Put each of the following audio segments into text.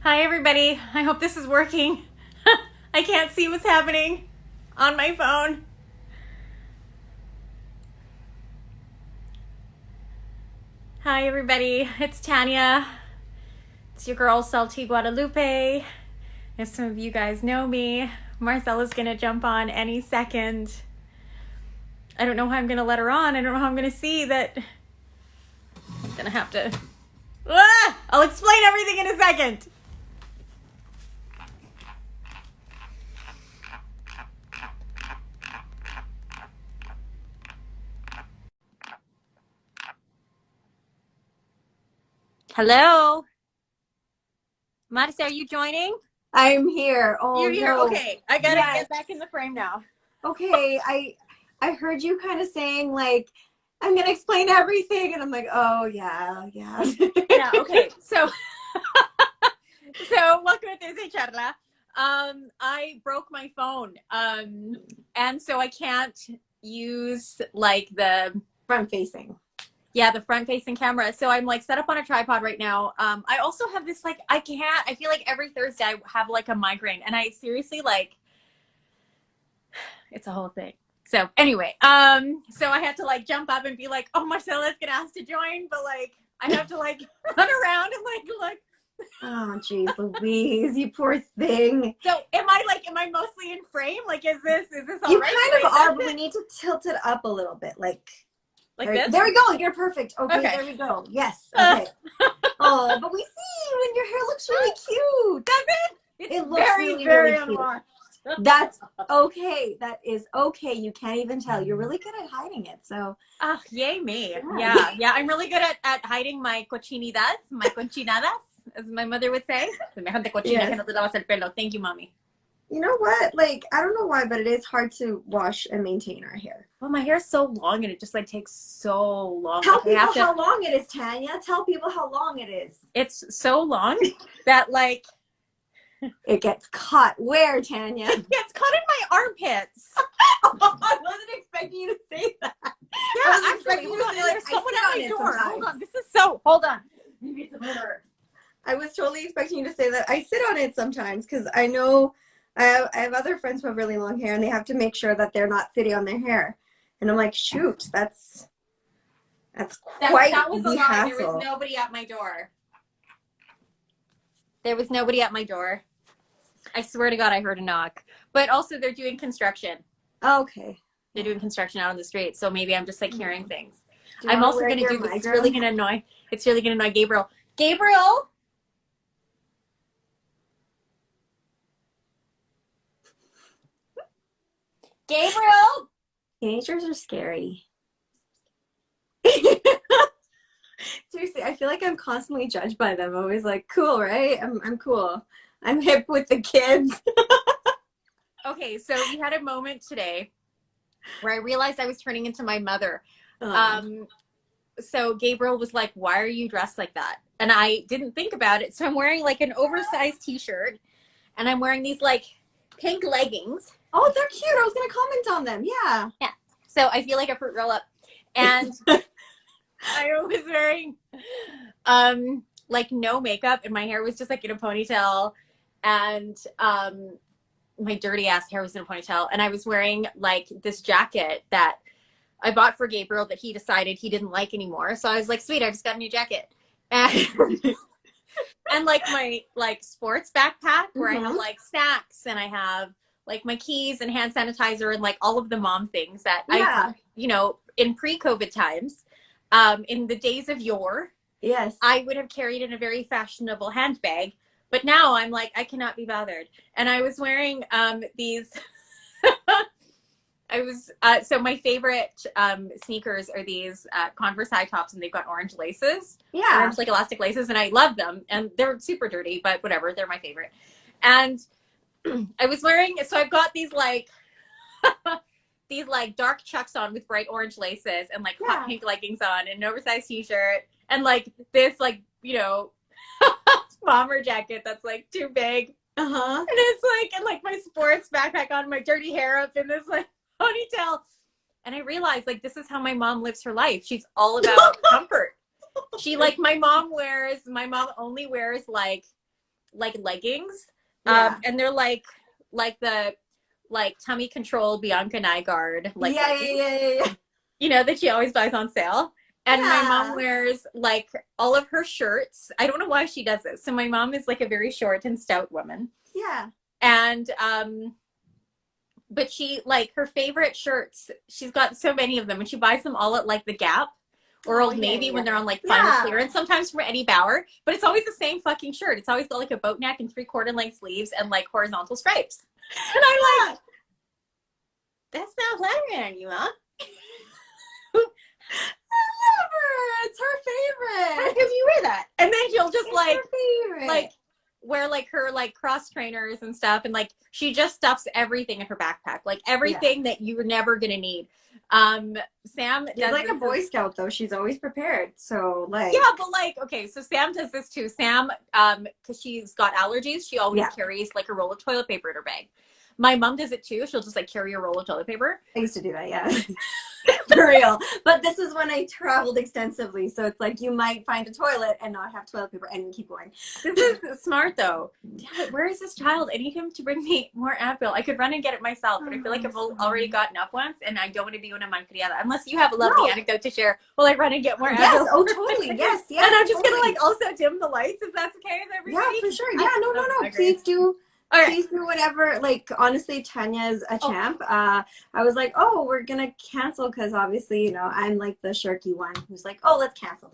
Hi, everybody. I hope this is working. I can't see what's happening on my phone. Hi, everybody. It's Tanya. It's your girl, Salty Guadalupe. As some of you guys know me, Marcella's going to jump on any second. I don't know how I'm going to let her on. I don't know how I'm going to see that. I'm going to have to. I'll explain everything in a second. Hello? Marcia, are you joining? I'm here. Oh, You're here. no. Okay. I got to Yes. get back in the frame now. Okay. I heard you kind of saying like, I'm gonna explain everything, and I'm like, oh yeah. Yeah, okay. So welcome to Thursday Charla. I broke my phone. And so I can't use like the Front facing. the front facing camera. So I'm like set up on a tripod right now. I also have this like I feel like every Thursday I have like a migraine, and I seriously like it's a whole thing. So anyway, so I had to like jump up and be like, oh, Marcella's gonna ask to join, but like I have to like run around and like look. Oh jeez, Louise, you poor thing. So am I mostly in frame? Like is this all You right? kind of are, but we need to tilt it up a little bit, like this? There we go. You're perfect. Okay, Okay. there we go. Yes. Okay. Oh, but we see you, and your hair looks really cute. Does it? It looks very really cute. unwashed. That's okay. That is okay. You can't even tell. You're really good at hiding it. So, Oh, yay me. Yeah. I'm really good at hiding my cochinidas, my conchinadas, as my mother would say. Semejante cochina que no te lavas el pelo. Thank you, mommy. you know what? Like, I don't know why, but it is hard to wash and maintain our hair. Well, my hair's so long and it just like takes so long. Tell people how long it is, Tanya. Tell people how long it is. It's so long that like it gets caught. Where, Tanya? It gets caught in my armpits. I wasn't expecting you to say that. Yeah, actually, hold on. There's someone at my door. Hold on. This is so. Hold on. Maybe it's over. I was totally expecting you to say that. I sit on it sometimes because I know I have other friends who have really long hair, and they have to make sure that they're not sitting on their hair. And I'm like, shoot, that's quite that was the a lie. hassle. There was nobody at my door. There was nobody at my door. I swear to God, I heard a knock. But also, they're doing construction. Okay. They're doing construction out on the street, so maybe I'm just like hearing things. I'm also going to do this. It's really going to annoy. It's really going to annoy Gabriel. Gabriel. Gabriel. Teenagers are scary. Seriously, I feel like I'm constantly judged by them. I'm always like, cool, right? I'm cool. I'm hip with the kids. Okay, so we had a moment today where I realized I was turning into my mother. So Gabriel was like, why are you dressed like that? And I didn't think about it. So I'm wearing like an oversized t-shirt, and I'm wearing these like pink leggings. Oh, they're cute. I was going to comment on them. Yeah. Yeah. So I feel like a fruit roll up. And I was wearing like no makeup, and my hair was just like in a ponytail, and my dirty ass hair was in a ponytail, and I was wearing like this jacket that I bought for Gabriel that he decided he didn't like anymore. So I was like, sweet, I just got a new jacket. And and like my like sports backpack where I have like snacks, and I have like my keys and hand sanitizer and like all of the mom things that I, in pre-COVID times, in the days of yore, yes, I would have carried in a very fashionable handbag. But now I'm like, I cannot be bothered. And I was wearing these. So my favorite sneakers are these Converse high tops, and they've got orange laces. Yeah. Orange like elastic laces, and I love them. And they're super dirty, but whatever, they're my favorite. And I was wearing, so I've got these like these like dark Chucks on with bright orange laces, and like hot pink leggings on, and an oversized t-shirt, and like this like, bomber jacket that's like too big. And it's like, and like my sports backpack on, my dirty hair up in this like ponytail. And I realized like this is how my mom lives her life. She's all about comfort. She like my mom only wears like leggings. Yeah. And they're like the tummy control Bianca Nygaard Yeah. you know, that she always buys on sale. And my mom wears like all of her shirts. I don't know why she does this. So my mom is like a very short and stout woman. Yeah. And but she, like, her favorite shirts, she's got so many of them, and she buys them all at like the Gap or Old Navy when they're on like final clearance, sometimes from Eddie Bauer, but it's always the same fucking shirt. It's always got like a boat neck and 3/4 length sleeves and like horizontal stripes. And I'm like, that's not flattering on you, huh? I love her. It's her favorite. How come you wear that? And then she'll just It's like wear like her like cross trainers and stuff, and like she just stuffs everything in her backpack, like everything that you're never gonna need. Sam she's like a Boy Scout though. She's always prepared. So like, yeah, but like, okay, so Sam does this too. Sam, because she's got allergies, she always carries like a roll of toilet paper in her bag. My mom does it too. She'll just like carry a roll of toilet paper. I used to do that, yeah. For real. But this is when I traveled extensively. So it's like you might find a toilet and not have toilet paper and keep going. This is smart though. Damn it, where is this child? I need him to bring me more Advil. I could run and get it myself, but I feel like I've already gotten up once and I don't want to be una malcriada. Unless you have a lovely anecdote to share. Will I run and get more Advil? Yes, oh totally. Yes. And I'm just gonna like also dim the lights if that's okay with everybody. Yeah, for sure. Yeah, no. Please do. All right. Please do whatever. Like, honestly, Tanya's a champ. I was like, oh, we're going to cancel because obviously, you know, I'm like the shirky one who's like, oh, let's cancel.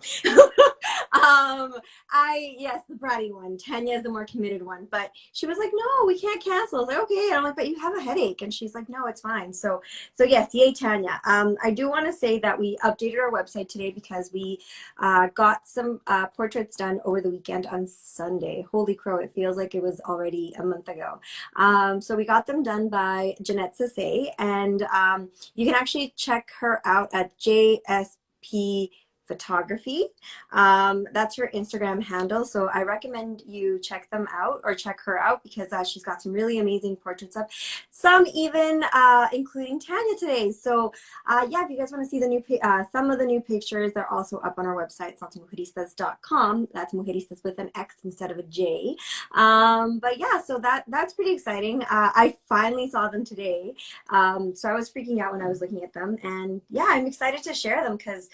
Yes, the bratty one. Tanya's the more committed one. But she was like, no, we can't cancel. I was like, okay. And I'm like, but you have a headache. And she's like, no, it's fine. So yes, yay, Tanya. I do want to say that we updated our website today because we got some portraits done over the weekend on Sunday. Holy crow, it feels like it was already a month ago. So we got them done by Jeanette Sassay, and you can actually check her out at JSP Photography. That's her Instagram handle. So I recommend you check them out or check her out because she's got some really amazing portraits up, some even including Tanya today. So yeah, if you guys want to see the new some of the new pictures, they're also up on our website, saltymuxeristas.com. That's mujeristas with an X instead of a J. But yeah, so that's pretty exciting. I finally saw them today. So I was freaking out when I was looking at them, and yeah, I'm excited to share them because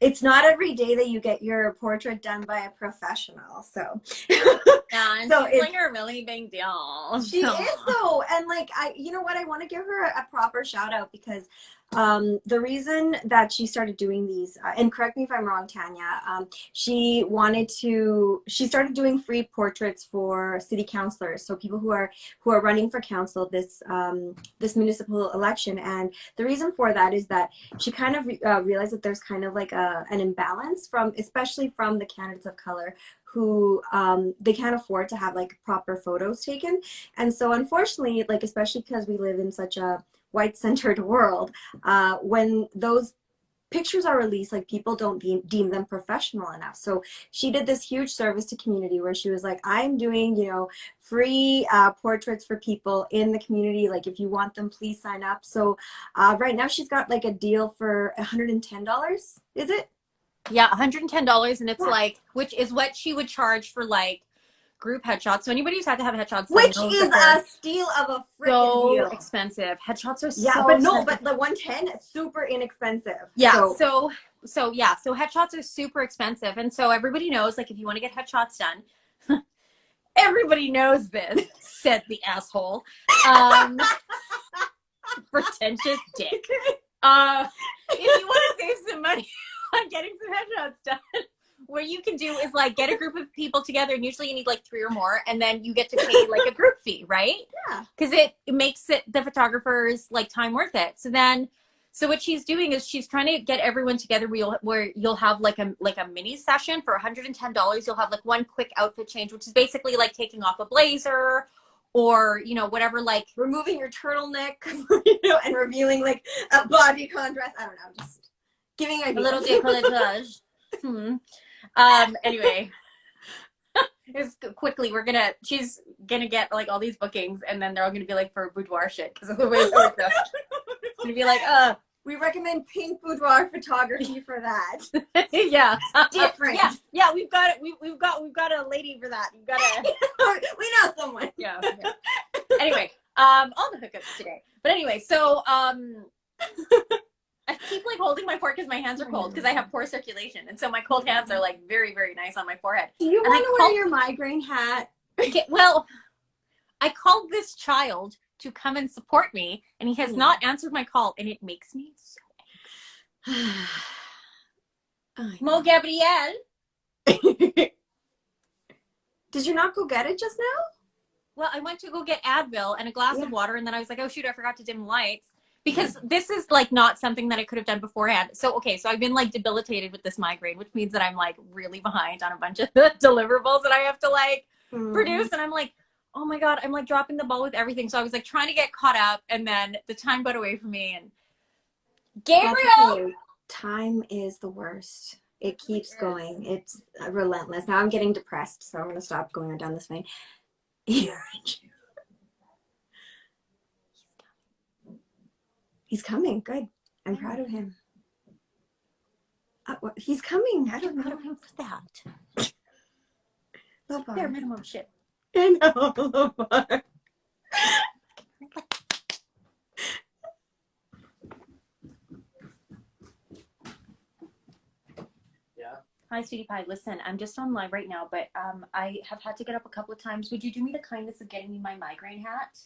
it's not every day that you get your portrait done by a professional. So yeah, and so she's like a really big deal. She is though, and like you know what, I want to give her a proper shout out because the reason that she started doing these, and correct me if I'm wrong, Tanya, she started doing free portraits for city councilors, so people who are running for council this municipal election. And the reason for that is that she kind of realized that there's kind of like an imbalance especially from the candidates of color who they can't afford to have like proper photos taken. And so unfortunately, like especially because we live in such a white-centered world, when those pictures are released, like people don't deem them professional enough. So she did this huge service to community where she was like, I'm doing, you know, free portraits for people in the community. Like if you want them, please sign up. So right now she's got like a deal for $110. Is it? Yeah, $110, and it's like, which is what she would charge for like group headshots. So anybody who's had to have headshots, which is a steal of a freaking deal. Expensive. Headshots are so but expensive. no, but the 110 is super inexpensive. Yeah. So headshots are super expensive, and so everybody knows, like, if you want to get headshots done, everybody knows this. Said the asshole. Pretentious dick. If you want to save some money on getting some headshots done, what you can do is like get a group of people together, and usually you need like 3 or more, and then you get to pay like a group fee, right? Yeah. Because it makes the photographer's like time worth it. So what she's doing is she's trying to get everyone together where you'll have like a mini session for $110. You'll have like one quick outfit change, which is basically like taking off a blazer or, you know, whatever, like removing your turtleneck, you know, and revealing like a bodycon dress. I don't know, just giving ideas. A little décolletage. Anyway, she's gonna get like all these bookings, and then they're all gonna be like for boudoir shit because of the way they're dressed. It's gonna be like, we recommend pink boudoir photography for that. Yeah, different. Yeah, we've got it. We've got a lady for that. We've got a. We know someone. Yeah. Anyway, all the hookups today. But anyway, so I keep like holding my fork because my hands are cold because I have poor circulation, and so my cold hands are like very, very nice on my forehead. Do you want to wear your migraine hat? Okay, well, I called this child to come and support me, and he has not answered my call, and it makes me so angry. Mo Gabriel. Did you not go get it just now? Well, I went to go get Advil and a glass of water, and then I was like, oh shoot, I forgot to dim the lights. Because this is like not something that I could have done beforehand. So, okay, so I've been like debilitated with this migraine, which means that I'm like really behind on a bunch of the deliverables that I have to like produce. And I'm like, oh my God, I'm like dropping the ball with everything. So I was like trying to get caught up, and then the time got away from me. And Gabriel! Time is the worst. It keeps going. It's relentless. Now I'm getting depressed, so I'm going to stop going down this way. He's coming. Good. I'm proud of him. He's coming. I don't know. Proud of him for that. Look, bare minimum shit. I know. Hi, sweetie pie. Listen, I'm just on live right now, but I have had to get up a couple of times. Would you do me the kindness of getting me my migraine hat?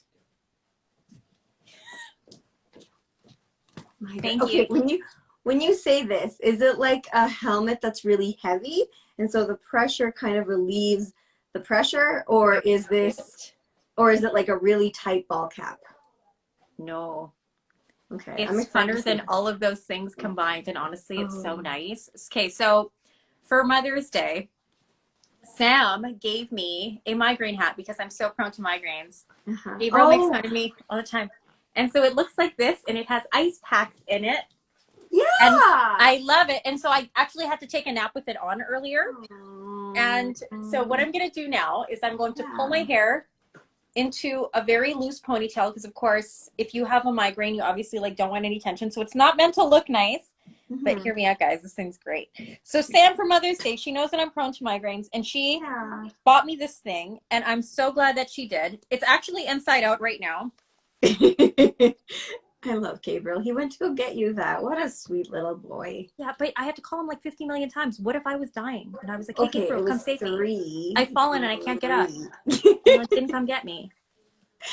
Thank you. When you say this, is it like a helmet that's really heavy, and so the pressure kind of relieves the pressure, or is it like a really tight ball cap? No. Okay. It's funner than all of those things combined, and honestly, it's so nice. Okay, so for Mother's Day, Sam gave me a migraine hat because I'm so prone to migraines. Gabriel makes fun of me all the time. And so it looks like this, and it has ice packs in it. Yeah. And I love it. And so I actually had to take a nap with it on earlier. And so what I'm going to do now is I'm going to pull my hair into a very loose ponytail because, of course, if you have a migraine, you obviously like don't want any tension. So it's not meant to look nice. But hear me out, guys. This thing's great. So Sam, for Mother's Day, she knows that I'm prone to migraines, and she bought me this thing, and I'm so glad that she did. It's actually inside out right now. I love Gabriel. He went to go get you that. What a sweet little boy. Yeah, but I had to call him like 50 million times. What if I was dying? And I was like, hey, okay, Gabriel, come save me. I've fallen and I can't get up. Like, didn't come get me.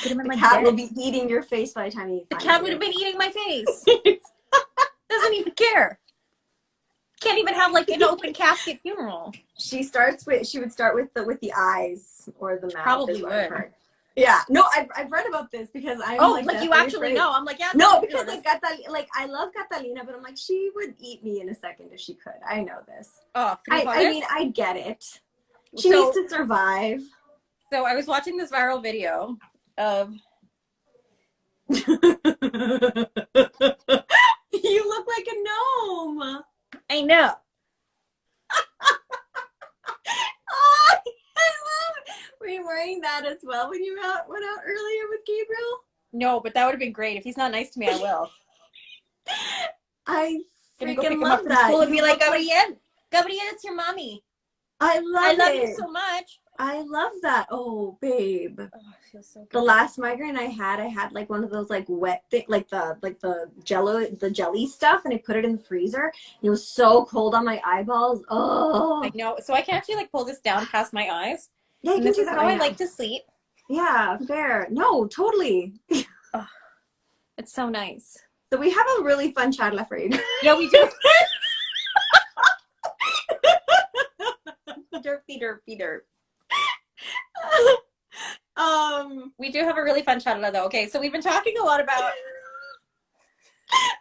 Put him in the cat will be eating your face by the time you The cat would have been eating my face. Doesn't even care. Can't even have like an open casket funeral. She would start with the eyes or the mouth. Probably would. Yeah. No, I've read about this because I'm like you actually know. I'm like, yeah. No, because I love Catalina, but I'm like, she would eat me in a second if she could. I know this. Oh, I mean, I get it. She needs to survive. So I was watching this viral video of You look like a gnome. I know. Oh, I love it. Were you wearing that as well when you went out earlier with Gabriel? No, but that would have been great. If he's not nice to me, I will. I freaking go pick him love up from that. School and be like, Gabriel, it's your mommy. I love you so much. I love that. Oh, babe. Oh, it feels so good. The last migraine I had like one of those like wet thing, like the jelly stuff, and I put it in the freezer. It was so cold on my eyeballs. Oh, I know. So I can actually like pull this down past my eyes. Yeah, you can this do is that how right I now. like to sleep. Yeah, fair. No, totally. Oh, it's so nice. So we have a really fun charla for you. Yeah, we do. Derpy, derpy, derp. We do have a really fun charla though. Okay, so we've been talking a lot about.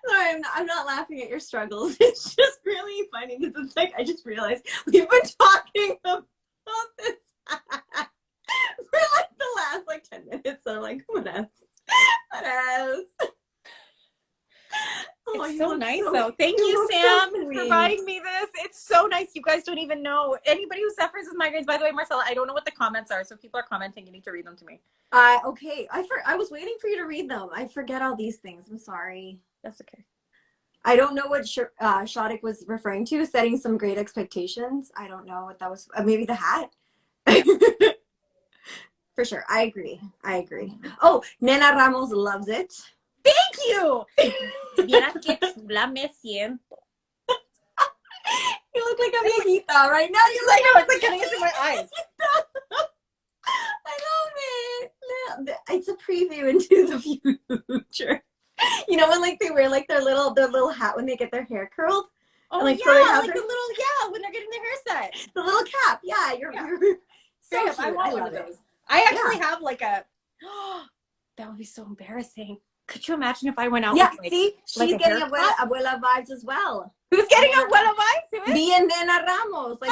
Sorry, I'm not laughing at your struggles. It's just really funny because it's like I just realized we've been talking about this for like the last like 10 minutes. So I'm like, what else? What else? Oh, it's so nice though. Thank you, Sam, for providing me this. It's so nice. You guys don't even know. Anybody who suffers with migraines, by the way, Marcella, I don't know what the comments are. So if people are commenting, you need to read them to me. Okay. I was waiting for you to read them. I forget all these things. I'm sorry. That's okay. I don't know what Shodek was referring to, setting some great expectations. I don't know what that was. Maybe the hat. For sure. I agree. Oh, Nena Ramos loves it. Thank you. Vieras que chula me siento. You look like a viejita right now. You I know, it's like getting into my eyes. I love it. It's a preview into the future. You know when like they wear like their little hat when they get their hair curled? Oh, and, like, yeah, so they have like the little, when they're getting their hair set. the little cap. Yeah, you're so cute. I want one of those. I actually have like a, that would be so embarrassing. Could you imagine if I went out with like, see? She's like getting abuela vibes as well. Who's getting abuela vibes? Me and Nena Ramos. Like,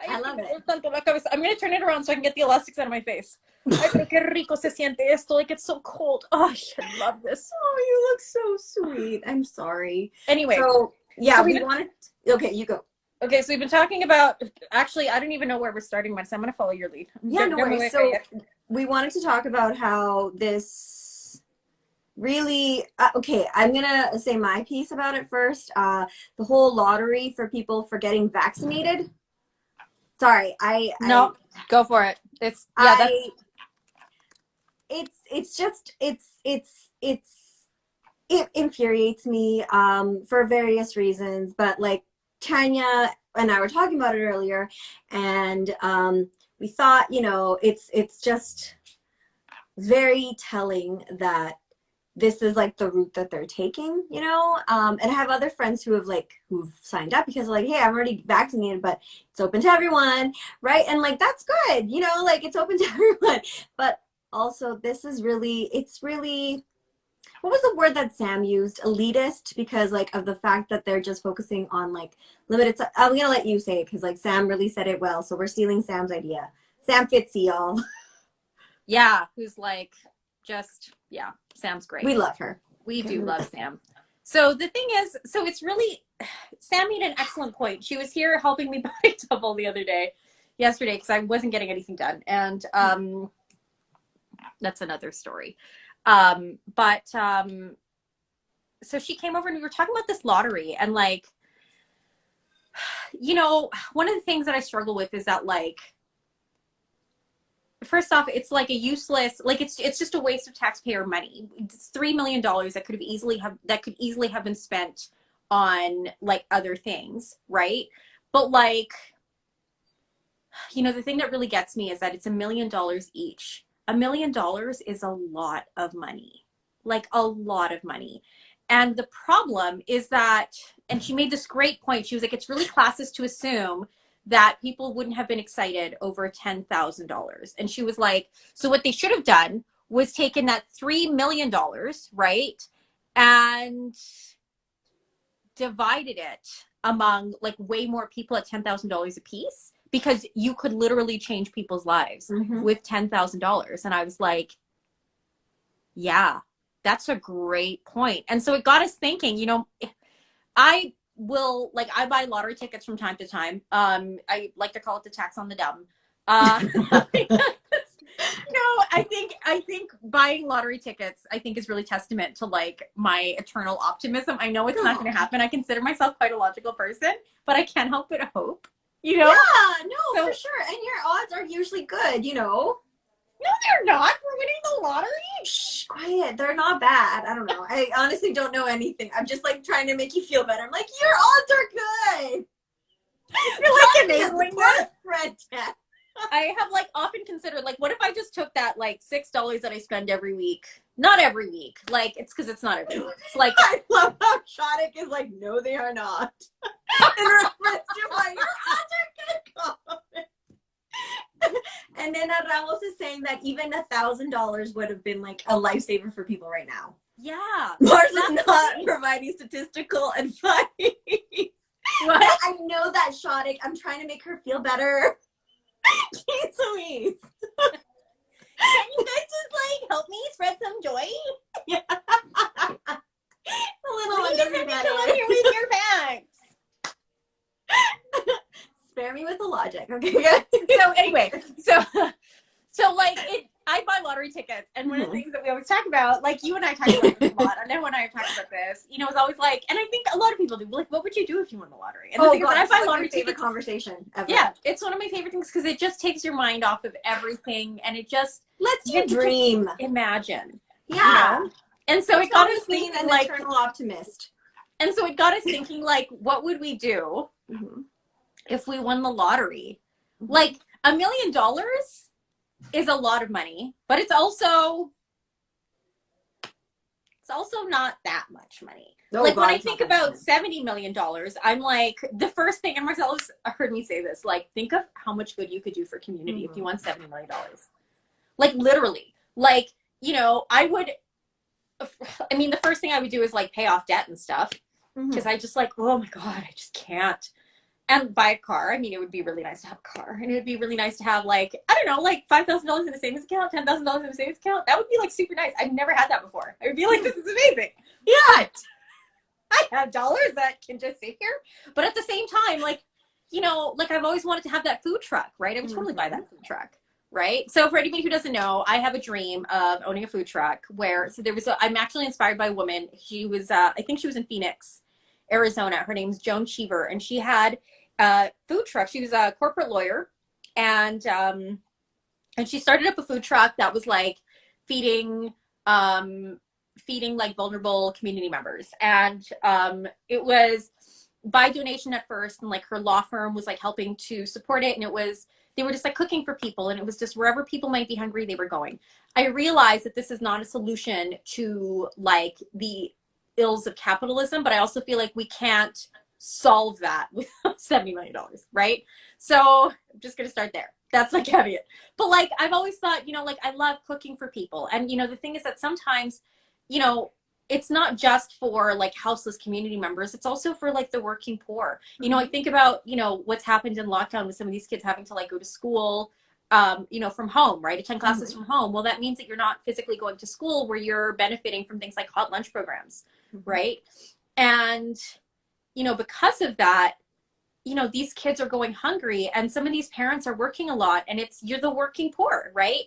I love it. I'm going to turn it around so I can get the elastics out of my face. Ay, pero qué rico se siente esto. Like, it's so cold. Oh, I love this. Oh, you look so sweet. I'm sorry. Anyway. So we wanted... Okay, you go. Okay, so we've been talking about... Actually, I don't even know where we're starting, so I'm going to follow your lead. Yeah, no worries. So we wanted to talk about how this really... okay, I'm going to say my piece about it first. The whole lottery for people for getting vaccinated. Sorry, No, go for it. It's it infuriates me for various reasons, but like Tanya and I were talking about it earlier, and we thought, it's just very telling that this is like the route that they're taking, and I have other friends who've signed up because like, hey, I'm already vaccinated, but it's open to everyone, right? And like, that's good, like it's open to everyone. But also this is it's really, what was the word that Sam used? Elitist, because like of the fact that they're just focusing on like limited, I'm gonna let you say it because like Sam really said it well. So we're stealing Sam's idea. Sam Fitzy, y'all. Yeah, who's like, Sam's great. We love her. We do love Sam. So the thing is, it's really, Sam made an excellent point. She was here helping me buy double yesterday, because I wasn't getting anything done. And that's another story. So she came over and we were talking about this lottery, and like, one of the things that I struggle with is that like, first off, it's like a useless, like it's just a waste of taxpayer money. It's $3 million that could easily have been spent on like other things, right? But like, the thing that really gets me is that it's $1 million each. $1 million is a lot of money, like a lot of money. And the problem is that, and she made this great point. She was like, it's really classist to assume that people wouldn't have been excited over $10,000. And she was like, so what they should have done was taken that $3 million, right? And divided it among like way more people at $10,000 a piece, because you could literally change people's lives with $10,000. And I was like, yeah, that's a great point. And so it got us thinking, I buy lottery tickets from time to time. I like to call it the tax on the dumb. No, I think buying lottery tickets, I think, is really testament to like my eternal optimism. I know it's not going to happen. I consider myself quite a logical person, but I can't help but hope, Yeah, no, for sure. And your odds are usually good, No, they're not. We're winning the lottery. Shh, quiet. They're not bad. I don't know. I honestly don't know anything. I'm just like trying to make you feel better. I'm like, your odds are good. You're like enabling this. I have like often considered like, what if I just took that like $6 that I spend every week? Not every week. Like, it's because it's not every week. It's like, I love how Shodek is like, no, they are not. In reference to why your odds are good. And then Ramos is saying that even $1,000 would have been like a lifesaver for people right now. Yeah. Mars is not providing statistical advice. What? I know that, Shodek. I'm trying to make her feel better. Jeez Louise. Can you guys just like help me spread some joy? Yeah. A little one doesn't get come up here with your facts. Spare me with the logic, okay? So anyway, so like I buy lottery tickets, and one of the things that we always talk about, like you and I talk about this a lot, and everyone and I have talked about this, you know, it's always like, and I think a lot of people do, like, what would you do if you won the lottery? And the thing is that I buy lottery tickets. Conversation ever. Yeah, it's one of my favorite things because it just takes your mind off of everything, and it just lets you dream, imagine. Yeah, you know? And so it got us thinking, an like, eternal optimist. And so it got us thinking, like, what would we do if we won the lottery? Like, $1 million is a lot of money, but it's also not that much money. No, like, when I think about $70 million, I'm like, the first thing, and Marcelo's heard me say this, like, think of how much good you could do for community if you won $70 million. Like, literally. Like, you know, I mean, the first thing I would do is, like, pay off debt and stuff. Because I just, like, oh my God, I just can't. And buy a car. I mean, it would be really nice to have a car. And it would be really nice to have, like, I don't know, like $5,000 in a savings account, $10,000 in a savings account. That would be, like, super nice. I've never had that before. I would be like, this is amazing. Yeah. I have dollars that can just sit here. But at the same time, like, you know, like, I've always wanted to have that food truck, right? I would totally buy that food truck. Right. So for anybody who doesn't know, I have a dream of owning a food truck where, so I'm actually inspired by a woman. She was, I think she was in Phoenix, Arizona. Her name's Joan Cheever, and she had a food truck. She was a corporate lawyer, and she started up a food truck that was like feeding like vulnerable community members. And it was by donation at first, and like her law firm was like helping to support it. And they were just like cooking for people, and it was just wherever people might be hungry, they were going. I realized that this is not a solution to like the ills of capitalism, but I also feel like we can't solve that with $70 million, right? So I'm just gonna start there. That's my caveat. But like, I've always thought, you know, like, I love cooking for people. And, you know, the thing is that sometimes, you know, it's not just for like houseless community members. It's also for like the working poor. You know, I think about, you know, what's happened in lockdown with some of these kids having to like go to school, you know, from home, right? Attend classes from home. Well, that means that you're not physically going to school, where you're benefiting from things like hot lunch programs, right? And, you know, because of that, you know, these kids are going hungry, and some of these parents are working a lot, and you're the working poor, right?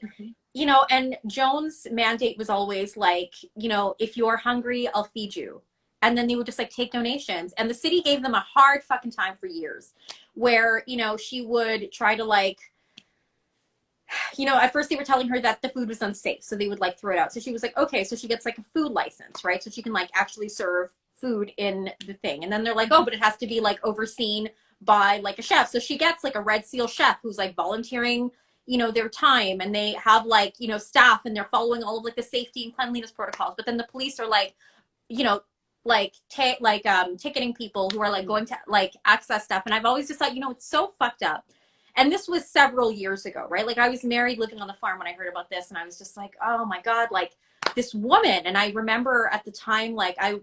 You know, and Joan's mandate was always like, you know, if you're hungry, I'll feed you. And then they would just like take donations. And the city gave them a hard fucking time for years, where, you know, she would try to like, you know, at first they were telling her that the food was unsafe, so they would like throw it out. So she was like, okay, so she gets like a food license, right? So she can like actually serve food in the thing. And then they're like, oh, but it has to be like overseen by like a chef. So she gets like a Red Seal chef who's like volunteering, you know, their time, and they have like, you know, staff, and they're following all of like the safety and cleanliness protocols. But then the police are like, you know, like ticketing people who are like going to like access stuff. And I've always just thought, you know, it's so fucked up. And this was several years ago, right? Like, I was married, living on the farm when I heard about this, and I was just like, oh my God, like this woman. And I remember at the time, like I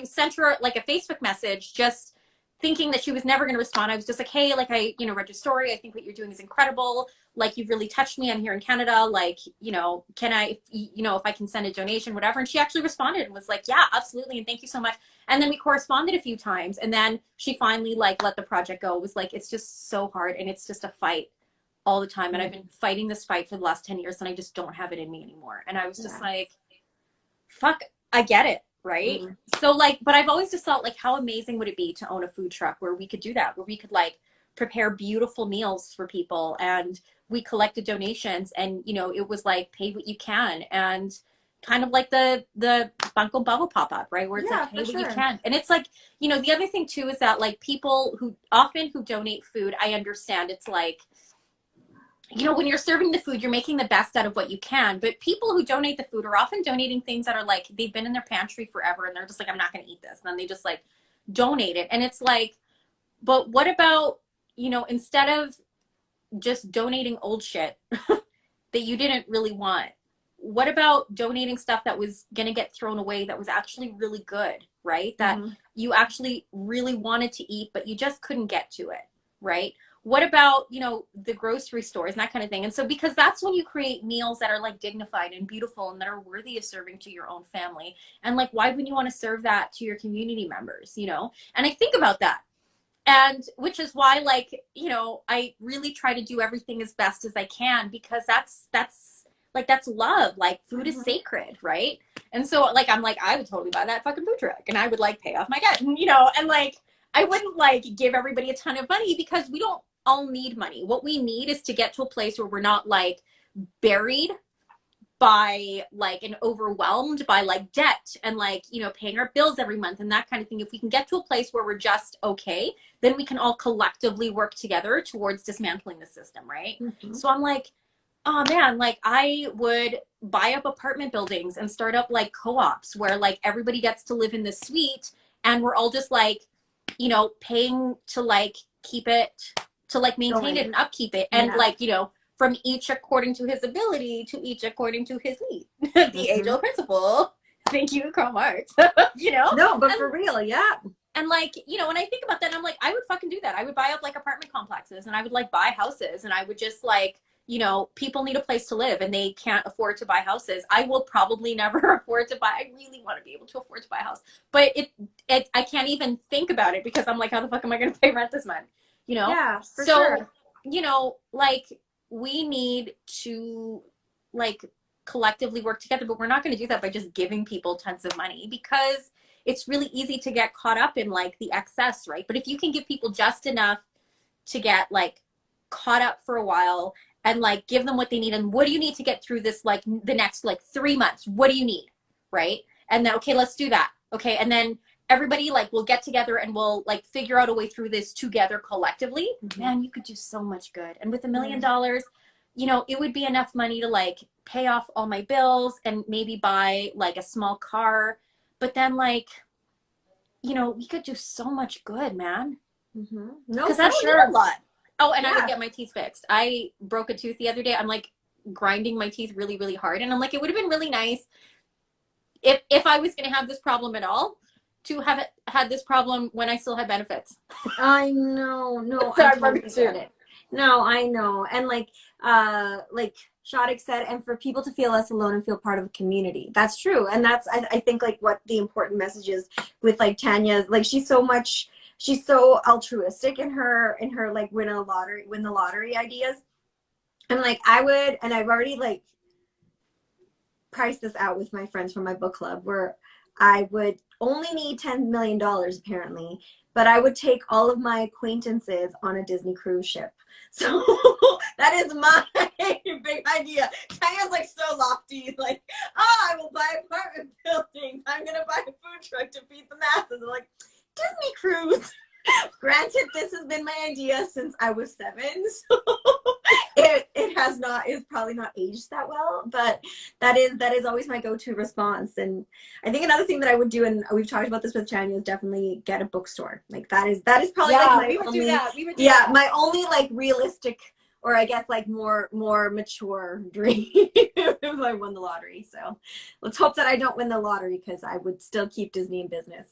sent her like a Facebook message, just thinking that she was never going to respond. I was just like, hey, like, I, you know, read your story. I think what you're doing is incredible. Like, you've really touched me. I'm here in Canada. Like, you know, can I, you know, if I can send a donation, whatever. And she actually responded and was like, yeah, absolutely. And thank you so much. And then we corresponded a few times, and then she finally like let the project go. It was like, it's just so hard, and it's just a fight all the time. And I've been fighting this fight for the last 10 years, and I just don't have it in me anymore. And I was just like, fuck, I get it. Right. So like, but I've always just thought, like, how amazing would it be to own a food truck where we could do that, where we could like prepare beautiful meals for people, and we collected donations, and, you know, it was like pay what you can, and kind of like the Bunko Bubble pop-up, right? Where it's like pay what you can. And it's like, you know, the other thing too is that like people who donate food, I understand it's like, you know, when you're serving the food, you're making the best out of what you can. But people who donate the food are often donating things that are like, they've been in their pantry forever, and they're just like, I'm not going to eat this. And then they just like donate it. And it's like, but what about, you know, instead of just donating old shit that you didn't really want, what about donating stuff that was going to get thrown away that was actually really good, right? That you actually really wanted to eat, but you just couldn't get to it, right? What about, you know, the grocery stores and that kind of thing? And so, because that's when you create meals that are like dignified and beautiful and that are worthy of serving to your own family. And like, why wouldn't you want to serve that to your community members, you know? And I think about that. And which is why, like, you know, I really try to do everything as best as I can, because that's like, that's love. Like, food is sacred, right? And so, like, I'm like, I would totally buy that fucking food truck, and I would, like, pay off my debt, you know, and, like, I wouldn't, like, give everybody a ton of money, because we don't all need money. What we need is to get to a place where we're not, like, buried by, like, and overwhelmed by, like, debt and, like, you know, paying our bills every month and that kind of thing. If we can get to a place where we're just okay, then we can all collectively work together towards dismantling the system, right? So I'm like, oh man, like, I would buy up apartment buildings and start up, like, co-ops where, like, everybody gets to live in this suite, and we're all just, like, you know, paying to, like, keep it, to, like, maintain it and upkeep it, and like, you know, from each according to his ability to each according to his need. The age-old principle. Thank you, Karl Marx. You know? No, but for real, yeah. And, like, you know, when I think about that, I'm like, I would fucking do that. I would buy up, like, apartment complexes, and I would, like, buy houses, and I would just, like, you know, people need a place to live, and they can't afford to buy houses. I will probably never afford to buy. I really want to be able to afford to buy a house, but I can't even think about it, because I'm like, how the fuck am I going to pay rent this month? You know? Yeah, for so, sure. You know, like, we need to, like, collectively work together, but we're not going to do that by just giving people tons of money, because it's really easy to get caught up in, like, the excess, right? But if you can give people just enough to get, like, caught up for a while, and, like, give them what they need, and what do you need to get through this, like, the next, like, 3 months? What do you need, right? And then, okay, let's do that. Okay, and then everybody, like, will get together and we'll, like, figure out a way through this together collectively. Man, you could do so much good. And with $1 million, you know, it would be enough money to, like, pay off all my bills and maybe buy, like, a small car. But then, like, you know, we could do so much good, man. No, because for I don't sure. need a lot. Oh, and I would get my teeth fixed. I broke a tooth the other day. I'm, like, grinding my teeth really, really hard. And I'm like, it would have been really nice if I was going to have this problem at all, to have had this problem when I still had benefits. I know. No, So I totally get it. No, I know. And, like Shadik said, and for people to feel less alone and feel part of a community. That's true. And that's, I think, like, what the important message is with, like, Tanya's, like, she's so altruistic in her like, win the lottery ideas. And, like, I've already, like, priced this out with my friends from my book club, where I would only need $10 million apparently, but I would take all of my acquaintances on a Disney cruise ship. So that is my big idea. Tanya's, like, so lofty, like, oh, I will buy apartment buildings. I'm going to buy a food truck to feed the masses. I'm like, Disney cruise. Granted, this has been my idea since I was 7, so it's probably not aged that well, but that is always my go-to response. And I think another thing that I would do, and we've talked about this with Tanya, is definitely get a bookstore. Like, that is probably, like, my my only, like, realistic, or I guess, like, more mature dream if I won the lottery. So let's hope that I don't win the lottery, because I would still keep Disney in business.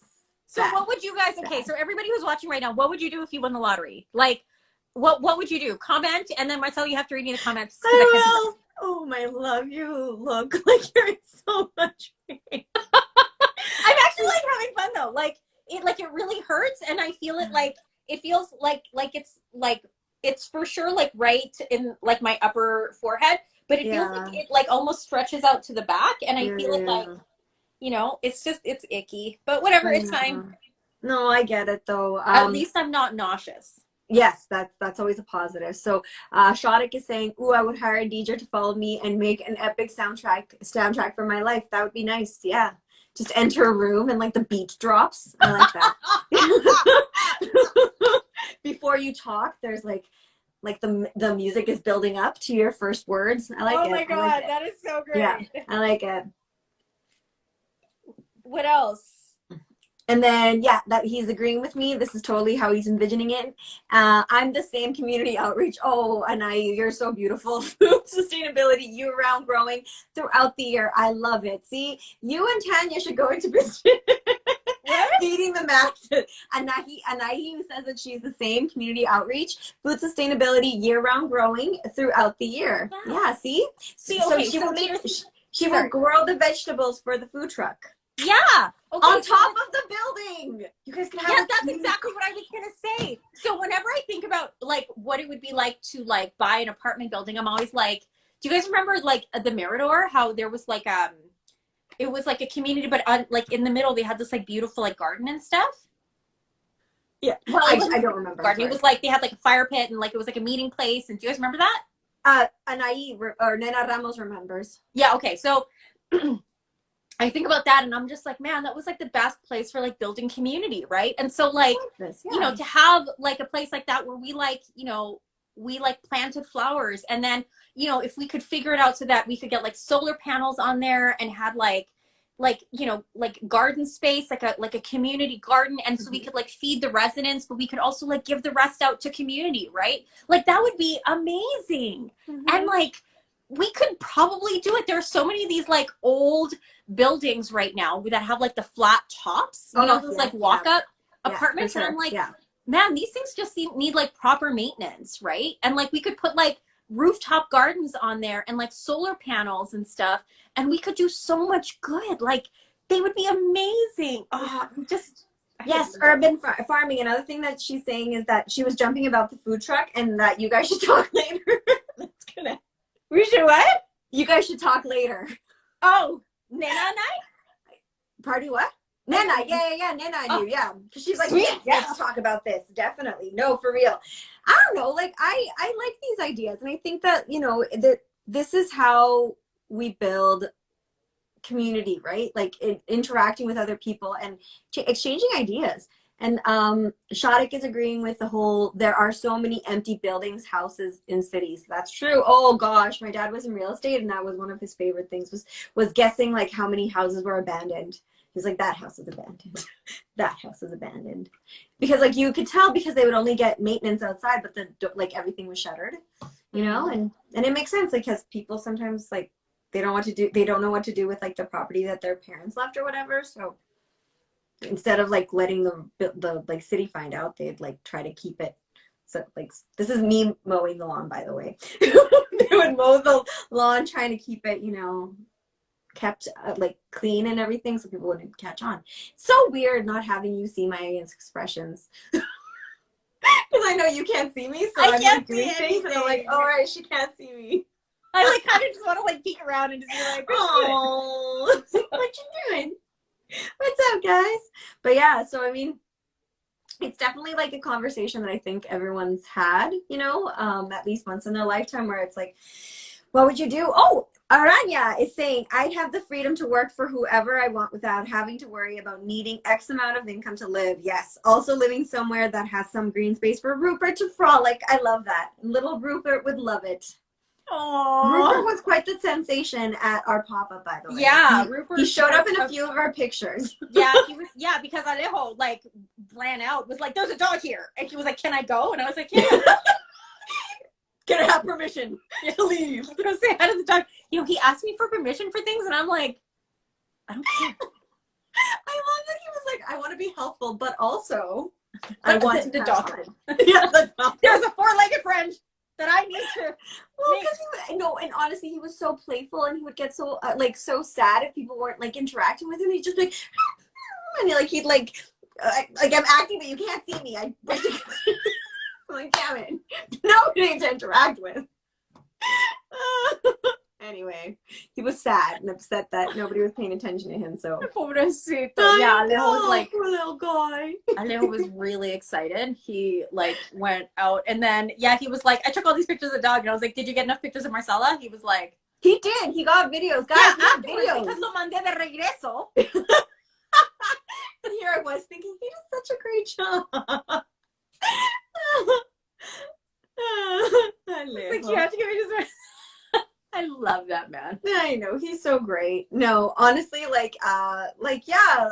So what would you guys, okay, so everybody who's watching right now, what would you do if you won the lottery? Like, what would you do? Comment, and then Marcel, you have to read me the comments. Oh, my love, you look like you're in so much pain. I'm actually, like, having fun, though. Like, it really hurts, and I feel it, like, it feels like it's for sure, like, right in, like, my upper forehead, but it feels like it, like, almost stretches out to the back, and I feel it, like, you know, it's icky, but whatever, it's fine. No, I get it, though. At least I'm not nauseous. Yes, that's always a positive. So Shadik is saying, ooh, I would hire a DJ to follow me and make an epic soundtrack for my life. That would be nice. Yeah. Just enter a room and, like, the beat drops. I like that. Before you talk, there's, like the music is building up to your first words. I like it. Oh my God, that is so great. Yeah, I like it. What else? And then, yeah, that he's agreeing with me. This is totally how he's envisioning it. I'm the same community outreach. Oh, and you're so beautiful. Food sustainability, year-round growing throughout the year. I love it. See, you and Tanya should go into business. Feeding the masses. Anahi says that she's the same community outreach, food sustainability, year-round growing throughout the year. Yeah, see? Okay, she will grow the vegetables for the food truck. Yeah. Okay, on top of the building. You guys can have that's exactly what I was going to say. So whenever I think about, like, what it would be like to, like, buy an apartment building, I'm always like, do you guys remember like the Mirador, how there was like, it was like a community, but on, like in the middle, they had this like beautiful like garden and stuff. Yeah. Well, I don't remember. Garden. It was like, they had like a fire pit and like, it was like a meeting place. And do you guys remember that? Anaí or Nena Ramos remembers. Yeah. Okay. So I think about that and I'm just like, man, that was like the best place for like building community. Right. And so like, you know, to have like a place like that where we like, you know, we like planted flowers, and then, you know, if we could figure it out so that we could get like solar panels on there and had like, you know, like garden space, like a community garden. And so we could like feed the residents, but we could also like give the rest out to community, right? Like that would be amazing. And like, we could probably do it. There are so many of these like old buildings right now that have like the flat tops, you know, those like walk up apartments. Sure. And I'm like, man, these things just need like proper maintenance, right? And like we could put like rooftop gardens on there and like solar panels and stuff, and we could do so much good. Like they would be amazing. Oh, just yes, urban farming. Another thing that she's saying is that she was jumping about the food truck and that you guys should talk later. That's gonna. We should what? You guys should talk later. Oh, Nena and I? Party what? Nena, yeah, Nena and you, yeah. Because she's like, yes, let's talk about this. Definitely. No, for real. I don't know. Like, I like these ideas. And I think that, you know, that this is how we build community, right? Like interacting with other people and exchanging ideas. And Shadik is agreeing with the whole, there are so many empty buildings, houses in cities. That's true. Oh gosh, my dad was in real estate and that was one of his favorite things was guessing like how many houses were abandoned. He's like, that house is abandoned. That house is abandoned. Because like you could tell because they would only get maintenance outside, but like everything was shuttered, you know? And it makes sense because people sometimes like, they don't know what to do with like the property that their parents left or whatever. So instead of like letting the like city find out, they'd like try to keep it. So like, this is me mowing the lawn, by the way. They would mow the lawn trying to keep it, you know, kept like clean and everything so people wouldn't catch on. It's so weird not having you see my expressions. Because I know you can't see me, so I'm like doing things and I'm like, all right, she can't see me. I like kind of just want to like peek around and just be like, oh, what you doing? What's up, guys? But yeah, so I mean, it's definitely like a conversation that I think everyone's had, you know, at least once in their lifetime, where it's like, what would you do? Oh, Aranya is saying, I'd have the freedom to work for whoever I want without having to worry about needing X amount of income to live. Yes. Also living somewhere that has some green space for Rupert to frolic. I love that. Little Rupert would love it. Aww. Rupert was quite the sensation at our pop-up, by the way. Yeah, Rupert. He showed up in a few of our pictures. Yeah, he was. Yeah, because Alejo like ran out, was like, "There's a dog here," and he was like, "Can I go?" And I was like, "Yeah." Can I have permission to leave? I'm gonna say hi to the dog. You know, he asked me for permission for things, and I'm like, I don't care. I love that he was like, I want to be helpful, but also I want the dog. Yeah, the dog. There's a four-legged friend that I need to. Well, because no, and honestly, he was so playful, and he would get so like so sad if people weren't like interacting with him. He'd just like, and he'd like I'm acting, but you can't see me. I'm like, damn it, nobody to interact with. Anyway, he was sad and upset that nobody was paying attention to him. So pobrecito. Yeah, Alejo was like, poor little guy. Alejo was really excited. He like went out, and then he was like, I took all these pictures of the dog, and I was like, did you get enough pictures of Marcella? He was like, he did. He got videos, guys. Yeah, he got videos because lo mandé de regreso. And here I was thinking, he did such a great job. Like, you have to give me just. I love that man. I know, he's so great. No, honestly, yeah,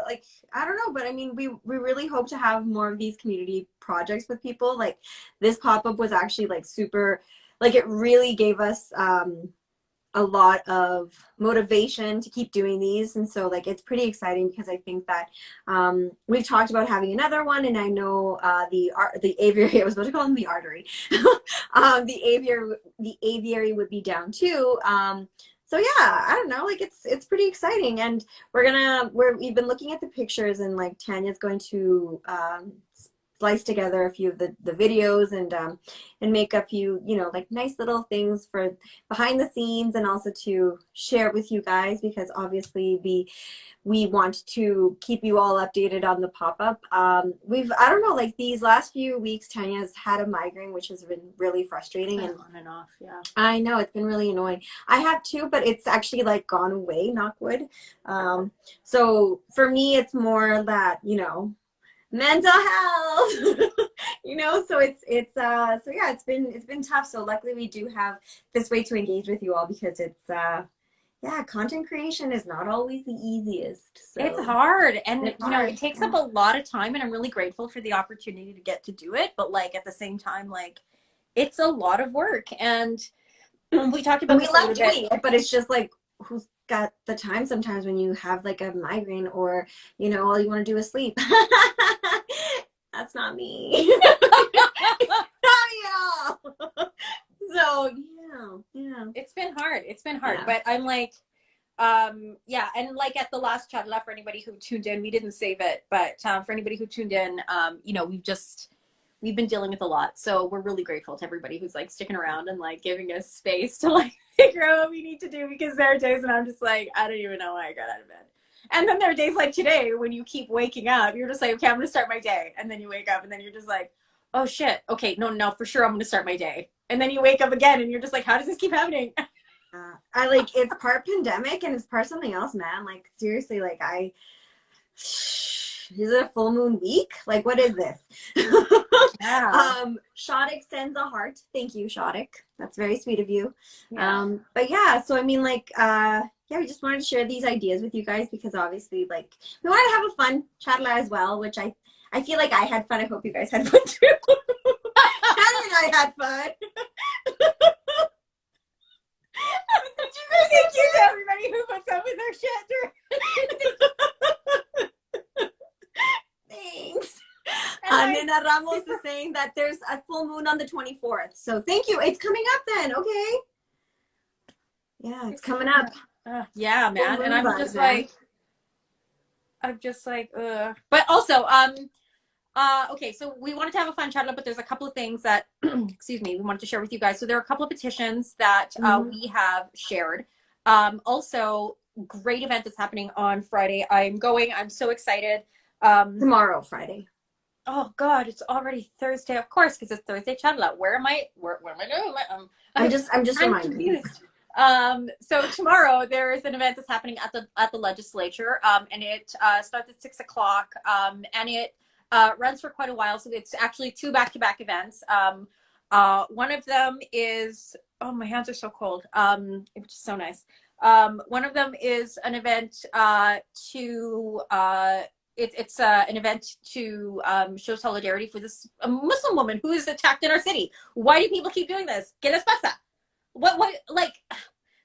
like I don't know, but I mean, we really hope to have more of these community projects with people. Like this pop-up was actually like super, like it really gave us a lot of motivation to keep doing these, and so like it's pretty exciting because I think that we've talked about having another one, and I know the aviary, I was about to call them the artery, the aviary would be down too. So yeah, I don't know, like it's pretty exciting, and we've been looking at the pictures, and like Tanya's going to splice together a few of the videos and make a few, you know, like nice little things for behind the scenes, and also to share it with you guys, because obviously we want to keep you all updated on the pop-up. I don't know, like these last few weeks, Tanya's had a migraine, which has been really frustrating. And on and off, yeah. I know, it's been really annoying. I have too, but it's actually like gone away, knock wood. So for me, it's more that, you know, mental health, you know, so so yeah, it's been tough. So luckily we do have this way to engage with you all, because it's, yeah, content creation is not always the easiest. So. It's hard, and it's you know, hard. it takes up a lot of time, and I'm really grateful for the opportunity to get to do it. But like at the same time, like it's a lot of work, and we talked about we love doing it, but it's just like, who's got the time sometimes when you have like a migraine, or you know, all you want to do is sleep. That's not me. So yeah, it's been hard. It's been hard, yeah. but I'm like, yeah, and like at the last Charla, for anybody who tuned in, we didn't save it, but for anybody who tuned in, you know, we've been dealing with a lot, so we're really grateful to everybody who's like sticking around and like giving us space to like figure out what we need to do, because there are days when I'm just like, I don't even know why I got out of bed. And then there are days like today when you keep waking up, you're just like, okay, I'm gonna start my day, and then you wake up and then you're just like, oh shit, okay, no, for sure I'm gonna start my day. And then you wake up again and you're just like, how does this keep happening? I like, it's part pandemic and it's part something else, man. Like seriously, like is it a full moon week? Like, what is this? Yeah. Shoddick sends a heart. Thank you, Shoddick. That's very sweet of you. Yeah. But yeah, so I mean, like, yeah, we just wanted to share these ideas with you guys, because obviously, like, we wanted to have a fun Charla as well, which I feel like I had fun. I hope you guys had fun too. And I had fun. Thank you to everybody who puts up with our shit. Thanks. And Nina Ramos is saying that there's a full moon on the 24th. So thank you. It's coming up then. Okay. Yeah, it's coming up. Yeah, man. And I'm just like, ugh. But also, okay, so we wanted to have a fun chat, but there's a couple of things that, excuse me, we wanted to share with you guys. So there are a couple of petitions that we have shared. Also, great event that's happening on Friday. I'm so excited. Tomorrow, Friday. Oh God, it's already Thursday, of course, because it's Thursday Charla. Where am I doing? I'm just reminding confused. So tomorrow there is an event that's happening at the legislature, and it starts at 6 o'clock, and it runs for quite a while. So it's actually two back-to-back events. One of them is, oh, my hands are so cold. It's just so nice. One of them is an event it's an event to show solidarity for this Muslim woman who is attacked in our city. Why do people keep doing this? ¿Qué les pasa? What, like,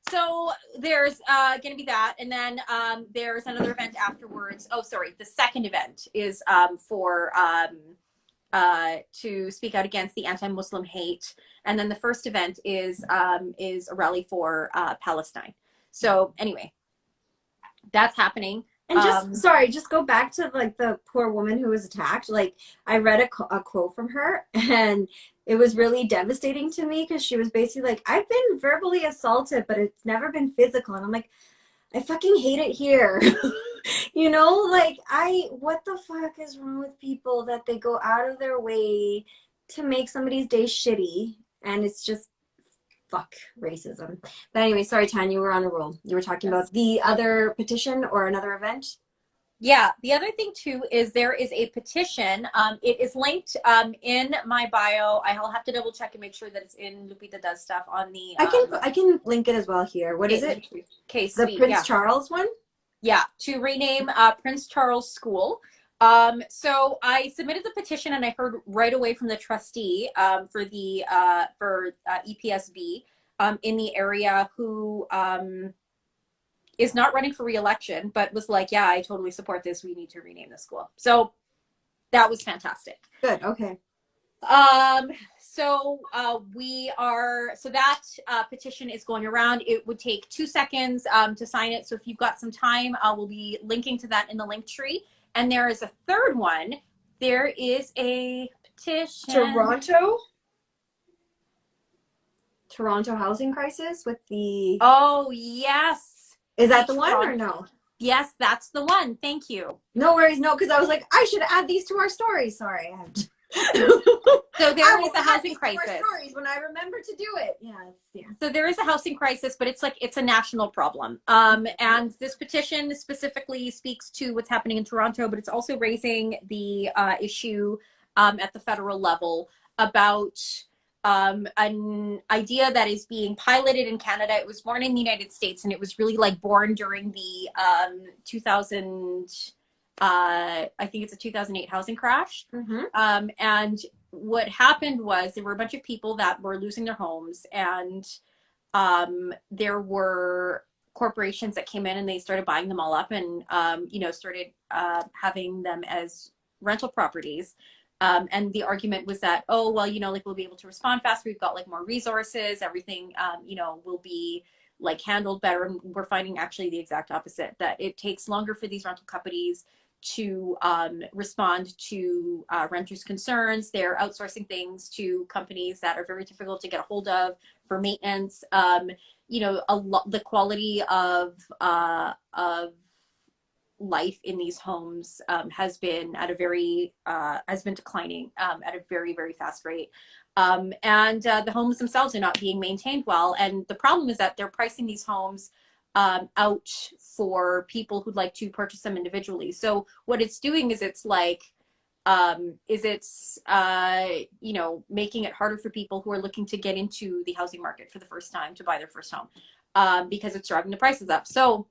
so there's going to be that. And then there's another event afterwards. Oh, sorry. The second event is for to speak out against the anti-Muslim hate. And then the first event is a rally for Palestine. So anyway, that's happening. And just go back to like the poor woman who was attacked. Like, I read a quote from her, and it was really devastating to me, because she was basically like, I've been verbally assaulted, but it's never been physical. And I'm like, I fucking hate it here. You know, like, what the fuck is wrong with people that they go out of their way to make somebody's day shitty? And it's just, fuck racism. But anyway, sorry, Tanya, you were on a roll. You were talking about the other petition or another event. Yeah, the other thing too is there is a petition. It is linked in my bio. I'll have to double check and make sure that it's in Lupita does stuff on the. I can link it as well here. What is it? Okay, the Prince Charles one. Yeah, to rename Prince Charles School. So I submitted the petition, and I heard right away from the trustee for EPSB in the area who is not running for re-election, but was like, yeah, I totally support this. We need to rename the school. So that was fantastic. Good. Okay. So that petition is going around. It would take 2 seconds to sign it. So if you've got some time, we'll be linking to that in the link tree. And there is a third one. there is a petition. Toronto housing crisis with the... Oh, yes. Is that the one or no? Yes, that's the one. Thank you. No worries. No, because I was like, I should add these to our stories. Sorry. I have to... So there is a housing crisis. When I remember to do it. Yeah. So there is a housing crisis, but it's a national problem. And this petition specifically speaks to what's happening in Toronto, but it's also raising the issue at the federal level about an idea that is being piloted in Canada. It was born in the United States, and it was really like born during the 2000. I think it's a 2008 housing crash. Mm-hmm. And what happened was there were a bunch of people that were losing their homes, and there were corporations that came in and they started buying them all up and, started having them as rental properties. And the argument was that, we'll be able to respond faster. We've got like more resources, everything, will be like handled better. And we're finding actually the exact opposite, that it takes longer for these rental companies to respond to renters' concerns. They're outsourcing things to companies that are very difficult to get a hold of for maintenance. The quality of life in these homes has been declining at a very, very fast rate. And the homes themselves are not being maintained well. And the problem is that they're pricing these homes out for people who'd like to purchase them individually. So what it's doing is it's making it harder for people who are looking to get into the housing market for the first time to buy their first home, because it's driving the prices up. So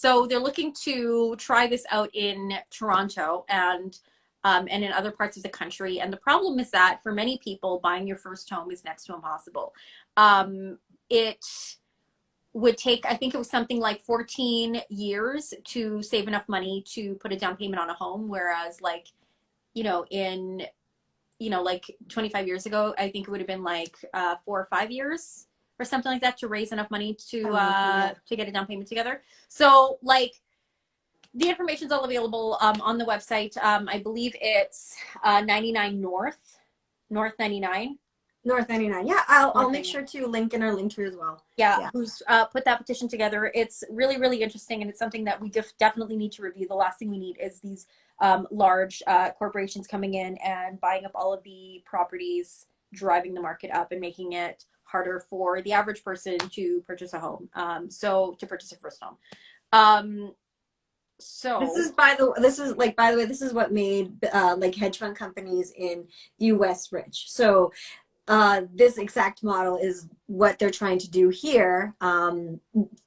they're looking to try this out in Toronto and in other parts of the country. And the problem is that for many people, buying your first home is next to impossible. It would take, I think it was something like 14 years to save enough money to put a down payment on a home. Whereas like 25 years ago, I think it would have been like 4 or 5 years or something like that to raise enough money to get a down payment together. So like, the information's all available on the website. I believe it's 99 North 99. North 99. Yeah, I'll make sure to link in our link tree as well. Yeah. Who's put that petition together. It's really, really interesting, and it's something that we definitely need to review. The last thing we need is these large corporations coming in and buying up all of the properties, driving the market up and making it harder for the average person to purchase a home. To purchase a first home. So this is what made like hedge fund companies in the US rich. So this exact model is what they're trying to do here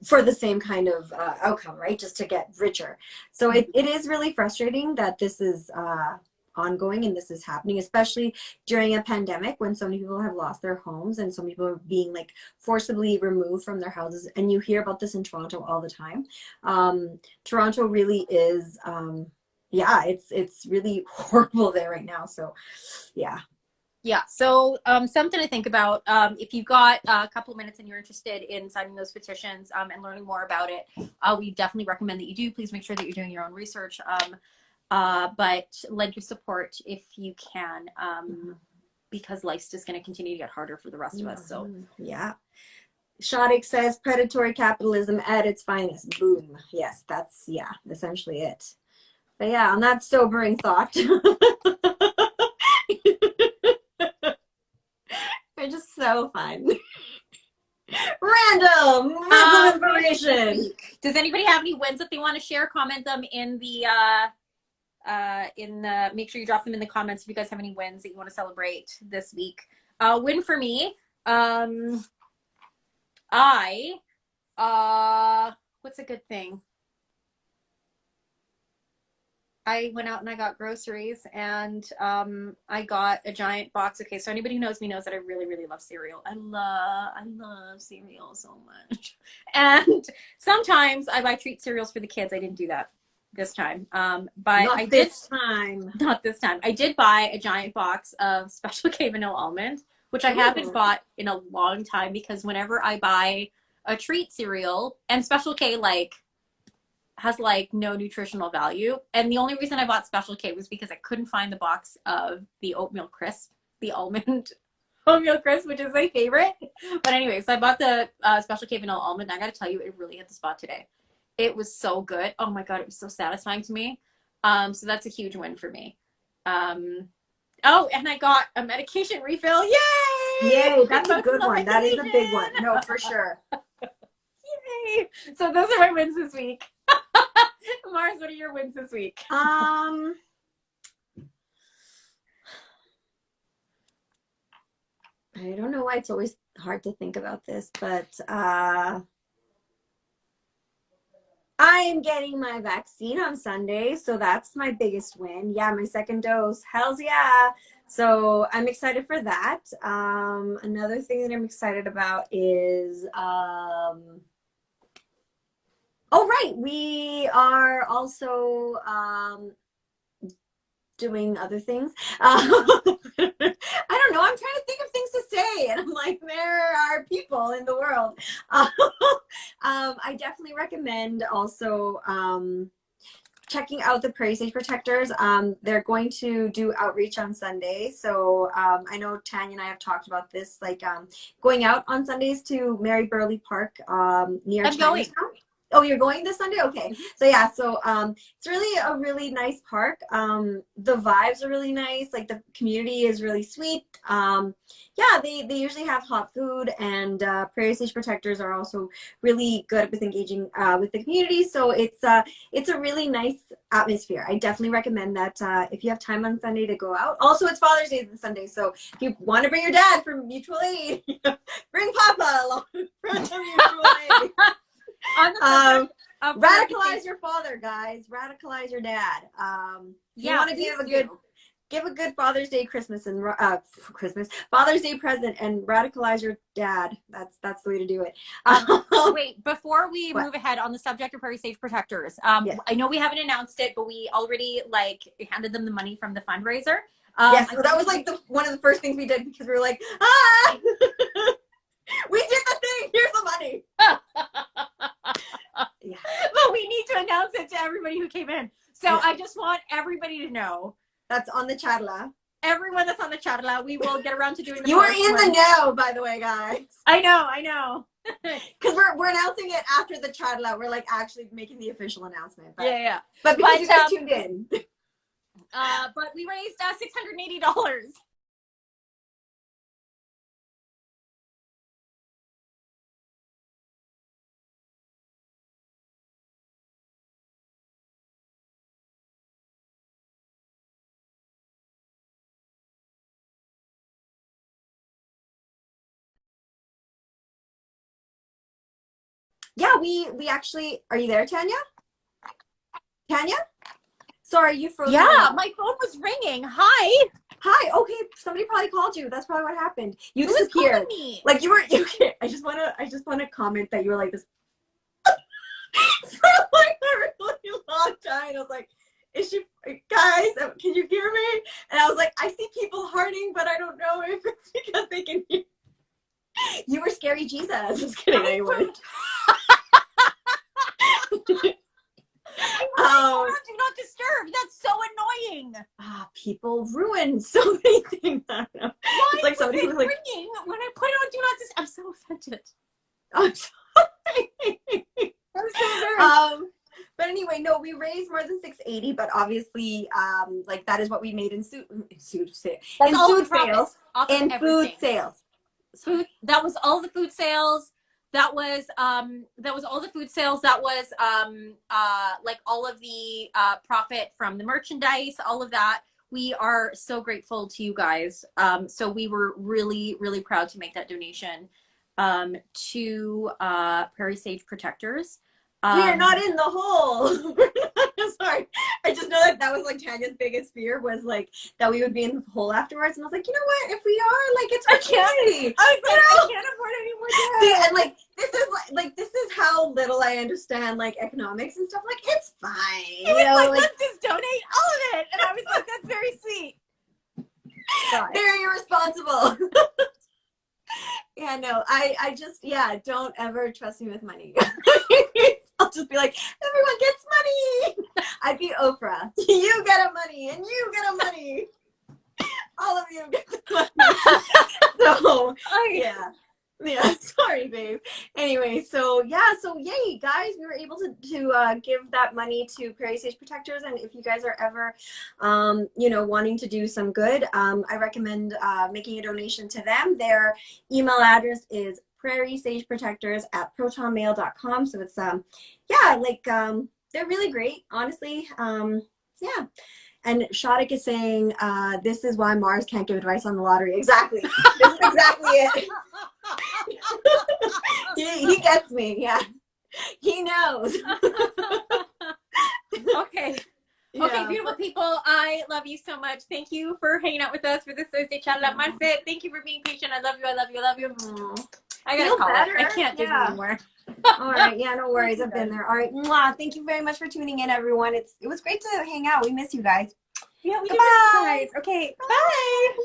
for the same kind of outcome, right? Just to get richer. So it is really frustrating that this is ongoing and this is happening, especially during a pandemic when so many people have lost their homes and so many people are being like forcibly removed from their houses. And you hear about this in Toronto all the time. Toronto really is, it's really horrible there right now. So yeah. Yeah. So something to think about. If you've got a couple of minutes and you're interested in signing those petitions and learning more about it, we definitely recommend that you do. Please make sure that you're doing your own research. But lend your support if you can, because life's just going to continue to get harder for the rest of us. So yeah. Shoddick says predatory capitalism at its finest. Boom. Yes, that's essentially it. But yeah, on that sobering thought, they're just so fun. Random information. Does anybody have any wins that they want to share? Comment them in the make sure you drop them in the comments if you guys have any wins that you want to celebrate this week. Win for me. What's a good thing? I went out and I got groceries and I got a giant box. Okay, so anybody who knows me knows that I really, really love cereal. I love cereal so much. And sometimes I buy treat cereals for the kids. I didn't do that this time. But not this time. I did buy a giant box of Special K vanilla almond, which I haven't bought in a long time because whenever I buy a treat cereal, and Special K like has like no nutritional value. And the only reason I bought Special K was because I couldn't find the box of the oatmeal crisp, the almond oatmeal crisp, which is my favorite. But anyways, I bought the Special K vanilla almond. And I got to tell you, it really hit the spot today. It was so good. Oh my God, it was so satisfying to me. So that's a huge win for me. Oh, and I got a medication refill. Yay! Yay, that's a good one. That is a big one. No, for sure. Yay! So those are my wins this week. Mars, what are your wins this week? I don't know why it's always hard to think about this, but I am getting my vaccine on Sunday, so that's my biggest win. Yeah, my second dose. Hells yeah. So I'm excited for that. Another thing that I'm excited about is oh, right. We are also doing other things. I don't know. I'm trying to think of things to say. And I'm like, there are people in the world. I definitely recommend also checking out the Prairie Sage Protectors. They're going to do outreach on Sunday. So I know Tanya and I have talked about this, like going out on Sundays to Mary Burley Park near Chinatown. Oh, you're going this Sunday? Okay. So yeah, so it's really a really nice park. The vibes are really nice. Like the community is really sweet. Yeah, they usually have hot food, and Prairie Sage Protectors are also really good with engaging with the community. So it's a really nice atmosphere. I definitely recommend that if you have time on Sunday to go out. Also, it's Father's Day this Sunday, so if you want to bring your dad from mutual aid, bring Papa along from mutual aid. Radicalize your father, guys. Radicalize your dad. You want to give a good Father's Day Christmas and Father's Day present and radicalize your dad. That's the way to do it. Wait, before we move ahead on the subject of Prairie Sage Protectors, yes. I know we haven't announced it, but we already like handed them the money from the fundraiser. Yes, so that was like one of the first things we did, because we were like, ah, we did the thing. Here's the money. Yeah. But we need to announce it to everybody who came in. So yeah. I just want everybody to know. That's on the Charla. Everyone that's on the Charla, we will get around to doing the You are in the know, by the way, guys. I know. Because we're announcing it after the Charla. We're like actually making the official announcement. But, yeah. But because you guys tuned in. But we raised $680. Yeah, we actually, are you there, Tanya? Tanya? Sorry, you froze. Yeah, my phone was ringing. Hi. Okay, somebody probably called you. That's probably what happened. You disappeared. Me? Like you were okay. I just wanna comment that you were like this for like a really long time. I was like, is she, guys, can you hear me? And I was like, I see people hearting, but I don't know if it's because they can hear. You were scary Jesus. Just kidding, anyway. Do not disturb. That's so annoying. People ruin so many things. I don't know. Why it's like somebody was like ringing when I put it on do not disturb? I'm so offended. I'm sorry. I'm so embarrassed. But anyway, no, we raised more than $680, but obviously, like that is what we made in food sales. Food. That was all the food sales. That was all the food sales. That was like all of the profit from the merchandise, all of that. We are so grateful to you guys. So we were really, really proud to make that donation to Prairie Sage Protectors. We are not in the hole. Sorry. I just know that was like Tanya's biggest fear, was like that we would be in the hole afterwards. And I was like, you know what? If we are, like, it's our community. I was like, I can't afford any more debt. See, and like this is how little I understand like economics and stuff. Like, it's fine. It was like, let's just donate all of it. And I was like, that's very sweet. Very irresponsible. Yeah, no, I just, don't ever trust me with money. It's I'll just be like, everyone gets money. I'd be Oprah. You get a money and you get a money. All of you get the money. So, yeah. Yeah, sorry, babe. Anyway, so yeah, so yay, guys, we were able to give that money to Prairie Sage Protectors, and if you guys are ever, you know, wanting to do some good, I recommend making a donation to them. Their email address is prairiesageprotectors@protonmail.com. So it's yeah, like they're really great, honestly. Yeah. And Shadik is saying, this is why Mars can't give advice on the lottery. Exactly. This is exactly it. he gets me. Yeah. He knows. Okay. Yeah. Okay, beautiful people. I love you so much. Thank you for hanging out with us for this Thursday Charla. Marcet, thank you for being patient. I love you. I love you. I love you. I gotta call it. I can't do anymore. All right. Yeah, no worries. I've been there. All right. Mwah. Thank you very much for tuning in, everyone. It was great to hang out. We miss you guys. Yeah, we do miss you guys. Okay. Bye.